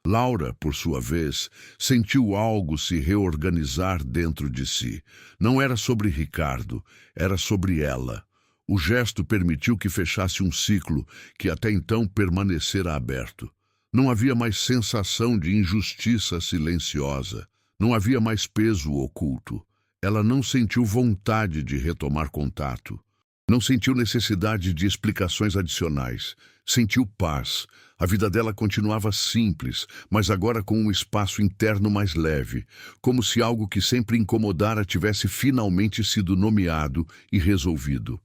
Speaker 1: Laura, por sua vez, sentiu algo se reorganizar dentro de si. Não era sobre Ricardo, era sobre ela. O gesto permitiu que fechasse um ciclo que até então permanecera aberto. Não havia mais sensação de injustiça silenciosa. Não havia mais peso oculto. Ela não sentiu vontade de retomar contato. Não sentiu necessidade de explicações adicionais. Sentiu paz. A vida dela continuava simples, mas agora com um espaço interno mais leve, como se algo que sempre incomodara tivesse finalmente sido nomeado e resolvido.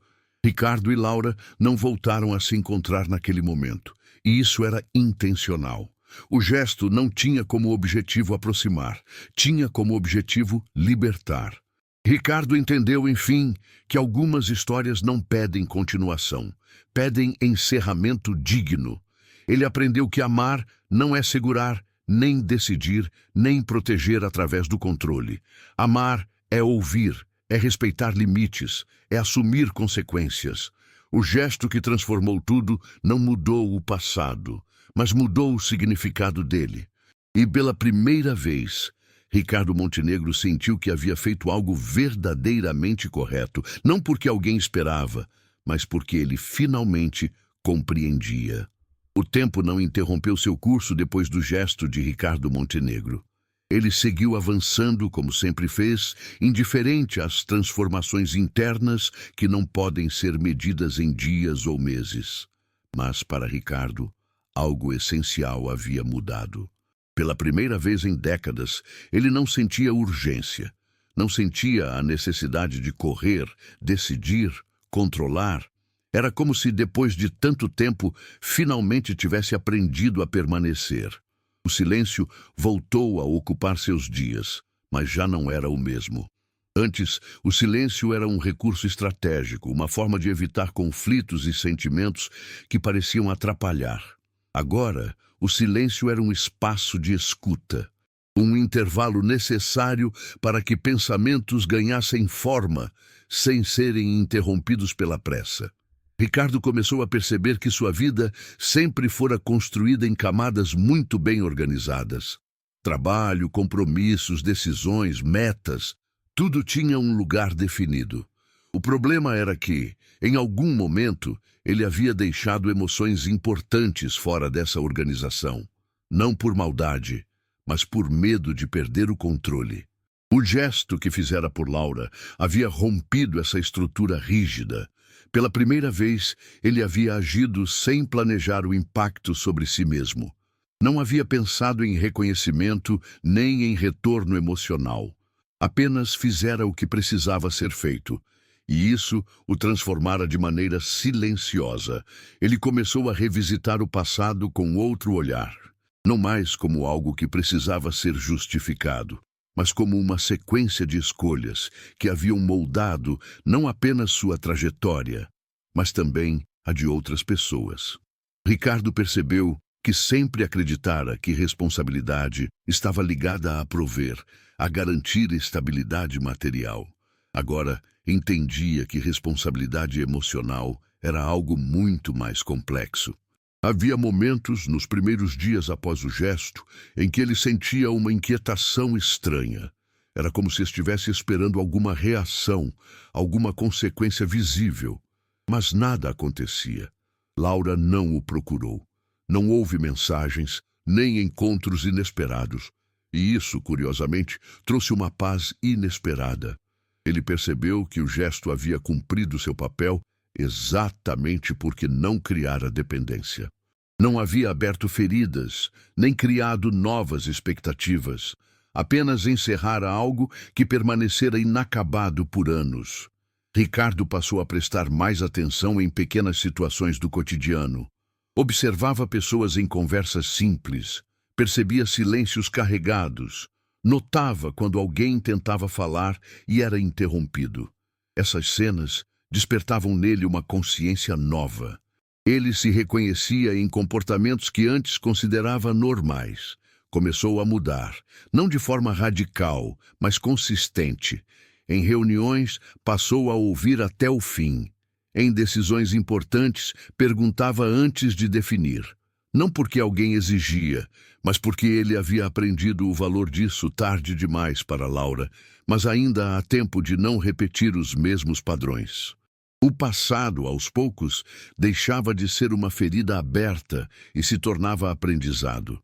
Speaker 1: Ricardo e Laura não voltaram a se encontrar naquele momento, e isso era intencional. O gesto não tinha como objetivo aproximar, tinha como objetivo libertar. Ricardo entendeu, enfim, que algumas histórias não pedem continuação, pedem encerramento digno. Ele aprendeu que amar não é segurar, nem decidir, nem proteger através do controle. Amar é ouvir, é respeitar limites, é assumir consequências. O gesto que transformou tudo não mudou o passado, mas mudou o significado dele. E pela primeira vez, Ricardo Montenegro sentiu que havia feito algo verdadeiramente correto, não porque alguém esperava, mas porque ele finalmente compreendia. O tempo não interrompeu seu curso depois do gesto de Ricardo Montenegro. Ele seguiu avançando como sempre fez, indiferente às transformações internas que não podem ser medidas em dias ou meses. Mas para Ricardo, algo essencial havia mudado. Pela primeira vez em décadas, ele não sentia urgência, não sentia a necessidade de correr, decidir, controlar. Era como se, depois de tanto tempo, finalmente tivesse aprendido a permanecer. O silêncio voltou a ocupar seus dias, mas já não era o mesmo. Antes, o silêncio era um recurso estratégico, uma forma de evitar conflitos e sentimentos que pareciam atrapalhar. Agora, o silêncio era um espaço de escuta, um intervalo necessário para que pensamentos ganhassem forma, sem serem interrompidos pela pressa. Ricardo começou a perceber que sua vida sempre fora construída em camadas muito bem organizadas. Trabalho, compromissos, decisões, metas, tudo tinha um lugar definido. O problema era que, em algum momento, ele havia deixado emoções importantes fora dessa organização. Não por maldade, mas por medo de perder o controle. O gesto que fizera por Laura havia rompido essa estrutura rígida. Pela primeira vez, ele havia agido sem planejar o impacto sobre si mesmo. Não havia pensado em reconhecimento nem em retorno emocional. Apenas fizera o que precisava ser feito. E isso o transformara de maneira silenciosa. Ele começou a revisitar o passado com outro olhar. Não mais como algo que precisava ser justificado, mas como uma sequência de escolhas que haviam moldado não apenas sua trajetória, mas também a de outras pessoas. Ricardo percebeu que sempre acreditara que responsabilidade estava ligada a prover, a garantir estabilidade material. Agora, entendia que responsabilidade emocional era algo muito mais complexo. Havia momentos, nos primeiros dias após o gesto, em que ele sentia uma inquietação estranha. Era como se estivesse esperando alguma reação, alguma consequência visível. Mas nada acontecia. Laura não o procurou. Não houve mensagens, nem encontros inesperados. E isso, curiosamente, trouxe uma paz inesperada. Ele percebeu que o gesto havia cumprido seu papel exatamente porque não criara dependência. Não havia aberto feridas, nem criado novas expectativas. Apenas encerrara algo que permanecera inacabado por anos. Ricardo passou a prestar mais atenção em pequenas situações do cotidiano. Observava pessoas em conversas simples, percebia silêncios carregados, notava quando alguém tentava falar e era interrompido. Essas cenas despertavam nele uma consciência nova. Ele se reconhecia em comportamentos que antes considerava normais. Começou a mudar, não de forma radical, mas consistente. Em reuniões, passou a ouvir até o fim. Em decisões importantes, perguntava antes de definir. Não porque alguém exigia, mas porque ele havia aprendido o valor disso tarde demais para Laura, mas ainda há tempo de não repetir os mesmos padrões. O passado, aos poucos, deixava de ser uma ferida aberta e se tornava aprendizado.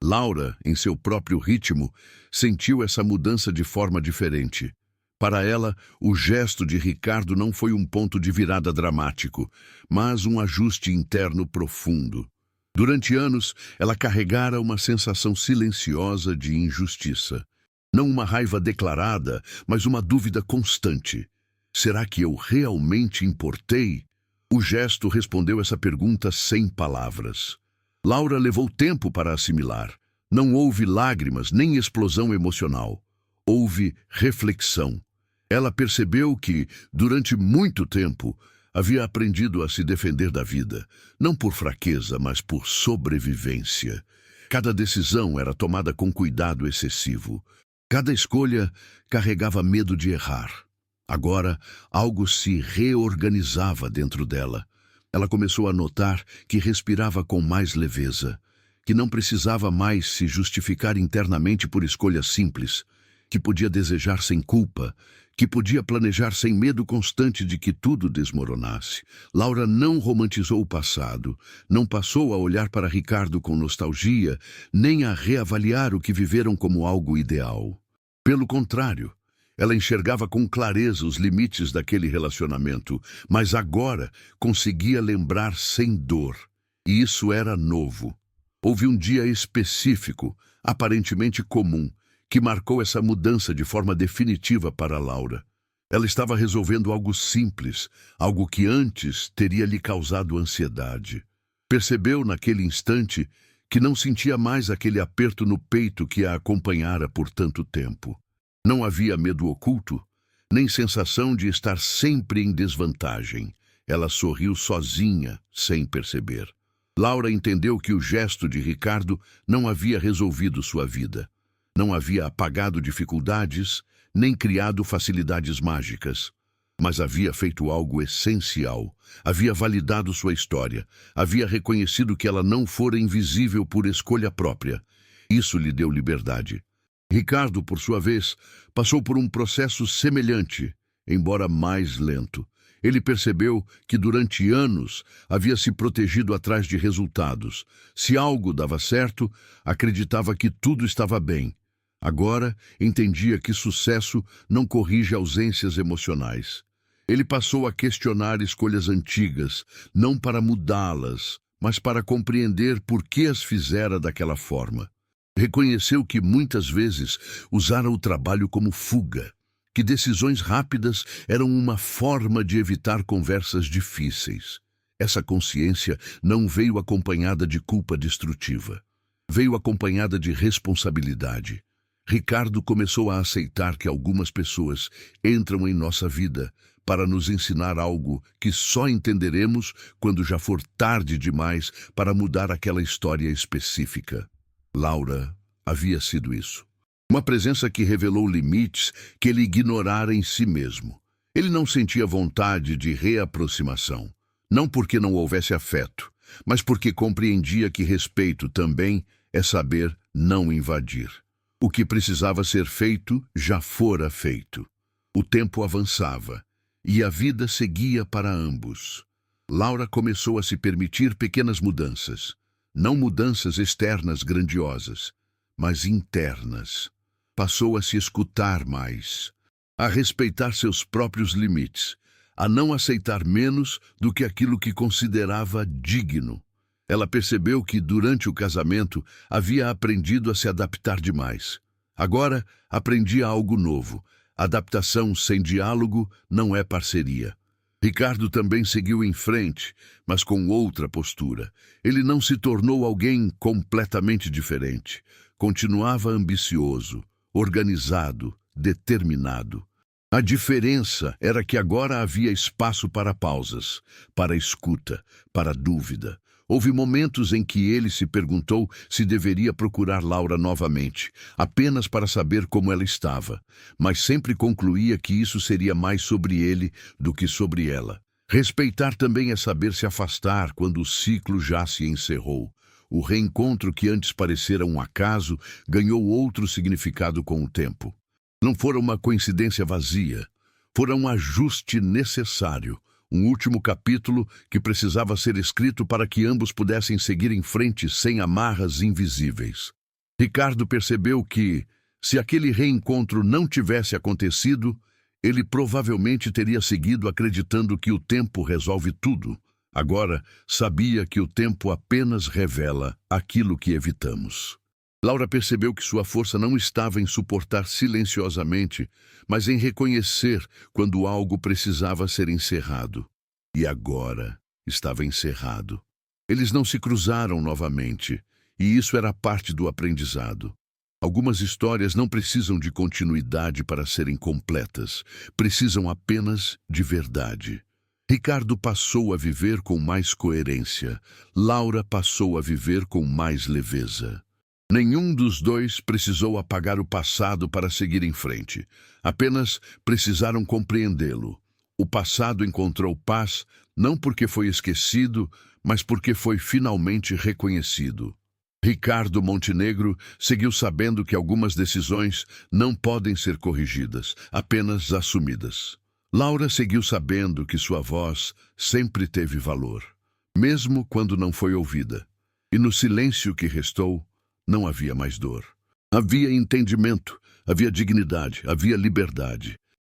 Speaker 1: Laura, em seu próprio ritmo, sentiu essa mudança de forma diferente. Para ela, o gesto de Ricardo não foi um ponto de virada dramático, mas um ajuste interno profundo. Durante anos, ela carregara uma sensação silenciosa de injustiça. Não uma raiva declarada, mas uma dúvida constante. Será que eu realmente importei? O gesto respondeu essa pergunta sem palavras. Laura levou tempo para assimilar. Não houve lágrimas nem explosão emocional. Houve reflexão. Ela percebeu que, durante muito tempo, havia aprendido a se defender da vida, não por fraqueza, mas por sobrevivência. Cada decisão era tomada com cuidado excessivo. Cada escolha carregava medo de errar. Agora, algo se reorganizava dentro dela. Ela começou a notar que respirava com mais leveza, que não precisava mais se justificar internamente por escolhas simples, que podia desejar sem culpa, que podia planejar sem medo constante de que tudo desmoronasse. Laura não romantizou o passado, não passou a olhar para Ricardo com nostalgia, nem a reavaliar o que viveram como algo ideal. Pelo contrário, ela enxergava com clareza os limites daquele relacionamento, mas agora conseguia lembrar sem dor. E isso era novo. Houve um dia específico, aparentemente comum, que marcou essa mudança de forma definitiva para Laura. Ela estava resolvendo algo simples, algo que antes teria lhe causado ansiedade. Percebeu naquele instante que não sentia mais aquele aperto no peito que a acompanhara por tanto tempo. Não havia medo oculto, nem sensação de estar sempre em desvantagem. Ela sorriu sozinha, sem perceber. Laura entendeu que o gesto de Ricardo não havia resolvido sua vida. Não havia apagado dificuldades, nem criado facilidades mágicas. Mas havia feito algo essencial. Havia validado sua história. Havia reconhecido que ela não fora invisível por escolha própria. Isso lhe deu liberdade. Ricardo, por sua vez, passou por um processo semelhante, embora mais lento. Ele percebeu que durante anos havia se protegido atrás de resultados. Se algo dava certo, acreditava que tudo estava bem. Agora, entendia que sucesso não corrige ausências emocionais. Ele passou a questionar escolhas antigas, não para mudá-las, mas para compreender por que as fizera daquela forma. Reconheceu que muitas vezes usara o trabalho como fuga, que decisões rápidas eram uma forma de evitar conversas difíceis. Essa consciência não veio acompanhada de culpa destrutiva. Veio acompanhada de responsabilidade. Ricardo começou a aceitar que algumas pessoas entram em nossa vida para nos ensinar algo que só entenderemos quando já for tarde demais para mudar aquela história específica. Laura havia sido isso. Uma presença que revelou limites que ele ignorara em si mesmo. Ele não sentia vontade de reaproximação. Não porque não houvesse afeto, mas porque compreendia que respeito também é saber não invadir. O que precisava ser feito já fora feito. O tempo avançava e a vida seguia para ambos. Laura começou a se permitir pequenas mudanças. Não mudanças externas grandiosas, mas internas. Passou a se escutar mais, a respeitar seus próprios limites, a não aceitar menos do que aquilo que considerava digno. Ela percebeu que, durante o casamento, havia aprendido a se adaptar demais. Agora, aprendia algo novo. Adaptação sem diálogo não é parceria. Ricardo também seguiu em frente, mas com outra postura. Ele não se tornou alguém completamente diferente. Continuava ambicioso, organizado, determinado. A diferença era que agora havia espaço para pausas, para escuta, para dúvida. Houve momentos em que ele se perguntou se deveria procurar Laura novamente, apenas para saber como ela estava, mas sempre concluía que isso seria mais sobre ele do que sobre ela. Respeitar também é saber se afastar quando o ciclo já se encerrou. O reencontro que antes parecera um acaso ganhou outro significado com o tempo. Não fora uma coincidência vazia, fora um ajuste necessário, um último capítulo que precisava ser escrito para que ambos pudessem seguir em frente sem amarras invisíveis. Ricardo percebeu que, se aquele reencontro não tivesse acontecido, ele provavelmente teria seguido acreditando que o tempo resolve tudo. Agora, sabia que o tempo apenas revela aquilo que evitamos. Laura percebeu que sua força não estava em suportar silenciosamente, mas em reconhecer quando algo precisava ser encerrado. E agora estava encerrado. Eles não se cruzaram novamente, e isso era parte do aprendizado. Algumas histórias não precisam de continuidade para serem completas, precisam apenas de verdade. Ricardo passou a viver com mais coerência. Laura passou a viver com mais leveza. Nenhum dos dois precisou apagar o passado para seguir em frente. Apenas precisaram compreendê-lo. O passado encontrou paz, não porque foi esquecido, mas porque foi finalmente reconhecido. Ricardo Montenegro seguiu sabendo que algumas decisões não podem ser corrigidas, apenas assumidas. Laura seguiu sabendo que sua voz sempre teve valor, mesmo quando não foi ouvida. E no silêncio que restou, não havia mais dor. Havia entendimento, havia dignidade, havia liberdade.